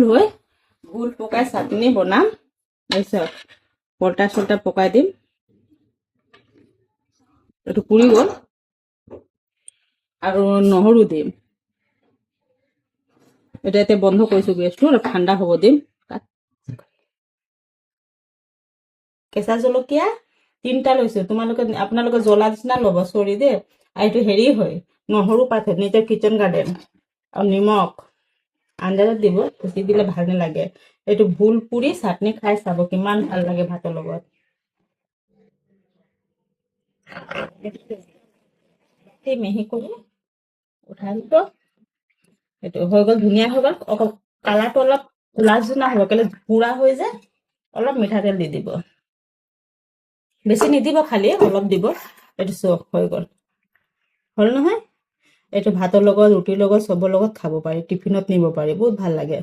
হৈ গোল পকাই চাটনি বনাম। তাৰপিছত পল্টা চল্টা পকাই দিম। এইটো পুৰি গ'ল আৰু নহৰু দিম। এতিয়া বন্ধ কৰিছো গেছটো, অলপ ঠাণ্ডা হ'ব দিম। কেঁচা জলকীয়া 3টা লৈছো। আপোনালোকে জ্বলা নিচিনা ল'ব, চৰি দেই। আৰু এইটো হেৰি হয়, নহৰু পাত হয়, নিজৰ কিচেন গাৰ্ডেন। আৰু নিমখ আন্দাজত দিব, বেছি দিলে ভাল নালাগে। এইটো ভোল পুৰি চাটনি খাই চাব, কিমান ভাল লাগে ভাতৰ লগত। মিহি কৰি উঠাই দিব। এইটো হৈ গ'ল, ধুনীয়া হৈ গ'ল। অকল কালাৰটো অলপ ক'লা নিচিনা হ'ব, কেলে পুৰা হৈ যায়। অলপ মিঠাতেল দি দিব, বেছি নিদিব, খালি অলপ দিব। এইটো চখ হৈ গ'ল, হ'ল নহয়। এইটো ভাতৰ লগত, ৰুটিৰ লগত, চবৰ লগত খাব পাৰি, টিফিনত নিব পাৰি, বহুত ভাল লাগে।